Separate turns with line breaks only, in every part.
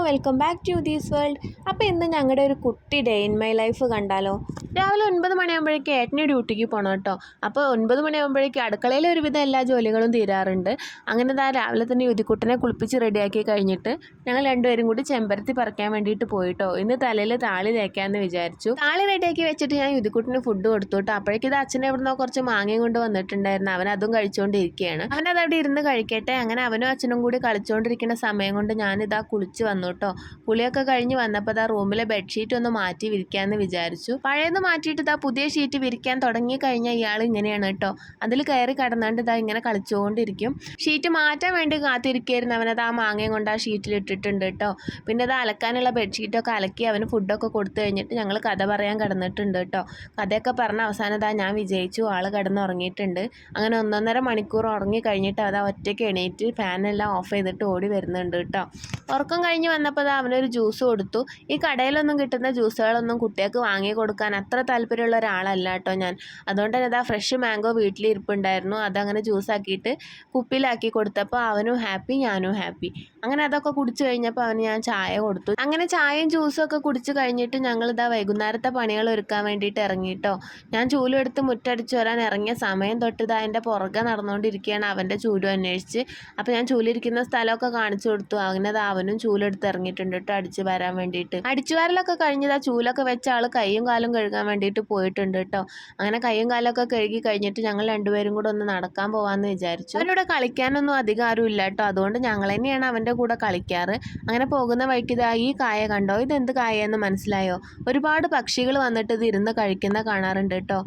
Welcome back to these world. അപ്പോൾ ഇന്ന് ഞങ്ങളുടെ ഒരു കുട്ടി ഡേ ഇൻ മൈ ലൈഫ് കണ്ടാലോ. രാവിലെ 9 മണിയാകുമ്പോഴേക്കും ഏട്ടന് ഡ്യൂട്ടിക്ക് പോകണം കേട്ടോ. അപ്പോൾ 9 മണിയാകുമ്പോഴേക്കും അടുക്കളയിൽ ഒരുവിധം എല്ലാ ജോലികളും തീരാറുണ്ട്. അങ്ങനെ രാവിലെ തന്നെ യുതിക്കുട്ടനെ കുളിപ്പിച്ച് റെഡിയാക്കി കഴിഞ്ഞിട്ട് ഞങ്ങൾ രണ്ടുപേരും കൂടി ചെമ്പരത്തി പറിക്കാൻ വേണ്ടിയിട്ട് പോയിട്ടോ. ഇന്ന് തലയിൽ താളി തേക്കാമെന്ന് വിചാരിച്ചു. താളി റെഡിയാക്കി വെച്ചിട്ട് ഞാൻ യുതിക്കുട്ടിന് ഫുഡ് കൊടുത്തു കേട്ടോ. അപ്പോഴേക്കും ഇത് അച്ഛനെ എവിടുന്നോ കുറച്ച് മാങ്ങയും കൊണ്ട് വന്നിട്ടുണ്ടായിരുന്നു. അവൻ അതും കഴിച്ചുകൊണ്ടിരിക്കുകയാണ്. അവനതവിടെ ഇരുന്ന് കഴിക്കട്ടെ. അങ്ങനെ അവനും അച്ഛനും കൂടി കളിച്ചുകൊണ്ടിരിക്കുന്ന സമയം കൊണ്ട് ഞാനിതാ കുളിച്ച് വന്നു കേട്ടോ. കുളിയൊക്കെ കഴിഞ്ഞ് വന്നപ്പോൾ റൂമിലെ ബെഡ്ഷീറ്റ് ഒന്ന് മാറ്റി വിരിക്കാമെന്ന് വിചാരിച്ചു. പഴയത് മാറ്റിയിട്ട് പുതിയ ഷീറ്റ് വിരിക്കാൻ തുടങ്ങി കഴിഞ്ഞാൽ ഇയാൾ ഇങ്ങനെയാണ് കേട്ടോ. അതിൽ കയറി കടന്നാണ്ട് ഇങ്ങനെ കളിച്ചുകൊണ്ടിരിക്കും. ഷീറ്റ് മാറ്റാൻ വേണ്ടി കാത്തിരിക്കുകയായിരുന്നു. അവനത് ആ മാങ്ങയും കൊണ്ട് ആ ഷീറ്റിൽ ഇട്ടിട്ടുണ്ട് കേട്ടോ. പിന്നെ അലക്കാനുള്ള ബെഡ്ഷീറ്റൊക്കെ അലക്കി അവന് ഫുഡൊക്കെ കൊടുത്തു കഴിഞ്ഞിട്ട് ഞങ്ങൾ കഥ പറയാൻ കിടന്നിട്ടുണ്ട് കേട്ടോ. കഥയൊക്കെ പറഞ്ഞ അവസാനം ഞാൻ വിജയിച്ചു. ആൾ കിടന്നുറങ്ങിയിട്ടുണ്ട്. അങ്ങനെ 1.5 മണിക്കൂർ ഉറങ്ങി കഴിഞ്ഞിട്ട് ഒറ്റയ്ക്ക് എണീറ്റ് ഫാനെല്ലാം ഓഫ് ചെയ്തിട്ട് ഓടി വരുന്നുണ്ട് കേട്ടോ. ഉറക്കം കഴിഞ്ഞ് വന്നപ്പോൾ അവനൊരു ജ്യൂസ് കൊടുത്തു. ഈ കടയിലൊന്നും കിട്ടുന്ന ജ്യൂസുകളൊന്നും കുട്ടികൾക്ക് വാങ്ങി കൊടുക്കാൻ അത്ര താല്പര്യമുള്ള ഒരാളല്ല കേട്ടോ ഞാൻ. അതുകൊണ്ട് തന്നെ ഫ്രഷ് മാംഗോ വീട്ടിലിരിപ്പുണ്ടായിരുന്നു. അതങ്ങനെ ജ്യൂസാക്കിയിട്ട് കുപ്പിയിലാക്കി കൊടുത്തപ്പോൾ അവനും ഹാപ്പി, ഞാനും ഹാപ്പി. അങ്ങനെ അതൊക്കെ കുടിച്ച് കഴിഞ്ഞപ്പോൾ അവന് ഞാൻ ചായ കൊടുത്തു. അങ്ങനെ ചായയും ജ്യൂസും ഒക്കെ കുടിച്ച് കഴിഞ്ഞിട്ട് ഞങ്ങൾ വൈകുന്നേരത്തെ പണികൾ ഒരുക്കാൻ വേണ്ടിയിട്ട് ഇറങ്ങിയിട്ടോ. ഞാൻ ചൂലും എടുത്ത് മുറ്റടിച്ച് വരാൻ ഇറങ്ങിയ സമയം തൊട്ട് എൻ്റെ പുറകെ നടന്നുകൊണ്ടിരിക്കുകയാണ് അവൻ്റെ ചൂലും അന്വേഷിച്ച്. അപ്പോൾ ഞാൻ ചൂലിരിക്കുന്ന സ്ഥലമൊക്കെ കാണിച്ചു കൊടുത്തു. അങ്ങനെ അവനും ചൂലെടുത്ത് ഇറങ്ങിയിട്ടുണ്ട് കേട്ടോ അടിച്ചു വരാൻ വേണ്ടിയിട്ട്. അടിച്ചുവാരലൊക്കെ കഴിഞ്ഞത് ചൂലൊക്കെ വെച്ച ആൾ കൈയും കാലും കഴുകാൻ വേണ്ടിയിട്ട് പോയിട്ടുണ്ട് കേട്ടോ. അങ്ങനെ കൈയും കാലൊക്കെ കഴുകി കഴിഞ്ഞിട്ട് ഞങ്ങൾ രണ്ടുപേരും കൂടെ ഒന്ന് നടക്കാൻ പോകാമെന്ന് വിചാരിച്ചു. അവനോട് കളിക്കാനൊന്നും അധികം ആരും ഇല്ല കേട്ടോ. അതുകൊണ്ട് ഞങ്ങൾ തന്നെയാണ് അവൻ്റെ കൂടെ കളിക്കാറ്. അങ്ങനെ പോകുന്ന വഴിക്ക് ഈ കായ കണ്ടോ, ഇതെന്ത് കായെന്ന് മനസ്സിലായോ? ഒരുപാട് പക്ഷികൾ വന്നിട്ട് ഇത് ഇരുന്ന് കഴിക്കുന്ന കാണാറുണ്ട് കേട്ടോ.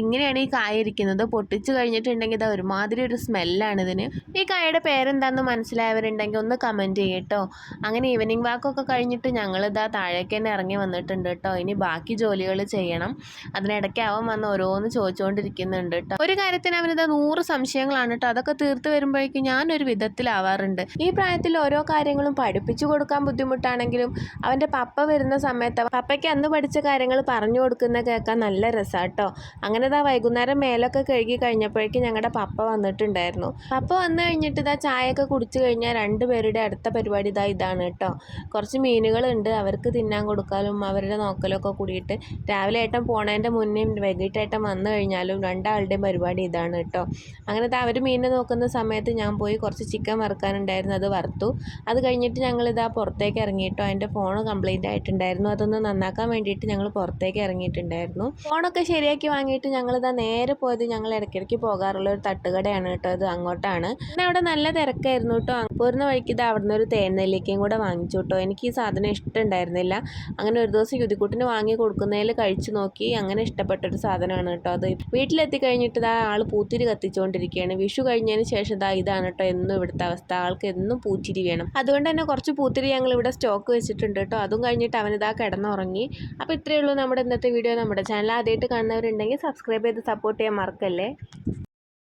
ഇങ്ങനെയാണ് ഈ കായ ഇരിക്കുന്നത്. പൊട്ടിച്ച് കഴിഞ്ഞിട്ടുണ്ടെങ്കിൽ ഒരുമാതിരി ഒരു സ്മെല്ലാണ് ഇതിന്. ഈ കായയുടെ പേരെന്താണെന്ന് മനസ്സിലായവരുണ്ടെങ്കിൽ ഒന്ന് കമൻറ്റ് ചെയ്യട്ടോ. അങ്ങനെ ഈവനിങ് വാക്കൊക്കെ കഴിഞ്ഞിട്ട് ഞങ്ങൾ താഴേക്ക് തന്നെ ഇറങ്ങി വന്നിട്ടുണ്ട് കേട്ടോ. ഇനി ബാക്കി ജോലികൾ ചെയ്യണം. അതിനിടയ്ക്ക് അവൻ വന്ന് ഓരോന്ന് ചോദിച്ചുകൊണ്ടിരിക്കുന്നുണ്ട് കേട്ടോ. ഒരു കാര്യത്തിന് അവനിത് 100 സംശയങ്ങളാണ് കേട്ടോ. അതൊക്കെ തീർത്ത് വരുമ്പോഴേക്കും ഞാനൊരു വിധത്തിലാവാറുണ്ട്. ഈ പ്രായത്തിൽ ഓരോ കാര്യങ്ങളും പഠിപ്പിച്ചു കൊടുക്കാൻ ബുദ്ധിമുട്ടാണെങ്കിലും അവൻ്റെ പപ്പ വരുന്ന സമയത്ത് പപ്പയ്ക്ക് അന്ന് പഠിച്ച കാര്യങ്ങൾ പറഞ്ഞു കൊടുക്കുന്ന കേൾക്കാൻ നല്ല രസാട്ടോ. അങ്ങനെ വൈകുന്നേരം മേലൊക്കെ കഴുകി കഴിഞ്ഞപ്പോഴേക്കും ഞങ്ങളുടെ പപ്പ വന്നിട്ടുണ്ടായിരുന്നു. പപ്പ വന്നു കഴിഞ്ഞിട്ട് ചായയൊക്കെ കുടിച്ചു കഴിഞ്ഞാൽ രണ്ടുപേരുടെ അടുത്ത പരിപാടി ഇതാണ് കേട്ടോ. കുറച്ച് മീനുകളുണ്ട്, അവർക്ക് തിന്നാൻ കൊടുക്കാനും അവരുടെ നോക്കലൊക്കെ കൂടിയിട്ട് രാവിലെ ഏട്ടൻ പോണതിൻ്റെ മുന്നേ വൈകിട്ടേട്ടൻ വന്നു കഴിഞ്ഞാലും രണ്ടാളുടെയും പരിപാടി ഇതാണ് കേട്ടോ. അങ്ങനെ അവർ മീനിനെ നോക്കുന്ന സമയത്ത് ഞാൻ പോയി കുറച്ച് ചിക്കൻ വറുക്കാനുണ്ടായിരുന്നു, അത് വറുത്തു. അത് കഴിഞ്ഞിട്ട് ഞങ്ങൾ പുറത്തേക്ക് ഇറങ്ങിയിട്ടോ. എൻ്റെ ഫോൺ കംപ്ലൈൻ്റ് ആയിട്ടുണ്ടായിരുന്നു. അതൊന്ന് നന്നാക്കാൻ വേണ്ടിയിട്ട് ഞങ്ങൾ പുറത്തേക്ക് ഇറങ്ങിയിട്ടുണ്ടായിരുന്നു. ഫോണൊക്കെ ശരിയാക്കി വാങ്ങിയിട്ട് ഞങ്ങൾ നേരെ പോയത് ഞങ്ങൾ ഇടയ്ക്കിടയ്ക്ക് പോകാറുള്ള ഒരു തട്ടുകടയാണ് കേട്ടോ. അത് അങ്ങോട്ടാണ്. പിന്നെ അവിടെ നല്ല തിരക്കായിരുന്നു കേട്ടോ. പോരുന്ന വഴിക്ക് അവിടെ നിന്ന് ഒരു തേൻനെല്ലിക്കയും കൂടെ വാങ്ങിച്ചു കേട്ടോ. എനിക്ക് ഈ സാധനം ഇഷ്ടമുണ്ടായിരുന്നില്ല. അങ്ങനെ ഒരു ദിവസം യുതിക്കുട്ടിന് വാങ്ങി കൊടുക്കുന്നതിൽ കഴിച്ചു നോക്കി. അങ്ങനെ ഇഷ്ടപ്പെട്ടൊരു സാധനമാണ് കേട്ടോ അത്. വീട്ടിലെത്തി കഴിഞ്ഞിട്ട് ആൾ പൂത്തിരി കത്തിച്ചുകൊണ്ടിരിക്കുകയാണ്. വിഷു കഴിഞ്ഞതിന് ശേഷം ഇതാണ് കേട്ടോ എന്നും ഇവിടുത്തെ അവസ്ഥ. ആൾക്ക് എന്നും പൂത്തിരി വേണം. അതുകൊണ്ട് തന്നെ കുറച്ച് പൂത്തിരി ഞങ്ങൾ ഇവിടെ സ്റ്റോക്ക് വെച്ചിട്ടുണ്ട് കേട്ടോ. അതും കഴിഞ്ഞിട്ട് അവനിതാ കിടന്നുറങ്ങി. അപ്പോൾ ഇത്രയേ ഉള്ളൂ നമ്മുടെ ഇന്നത്തെ വീഡിയോ. നമ്മുടെ ചാനൽ ആദ്യമായിട്ട് കാണുന്നവരുണ്ടെങ്കിൽ സബ്സ്ക്രൈബ് ചെയ്ത് സപ്പോർട്ട് ചെയ്യാൻ മറക്കല്ലേ.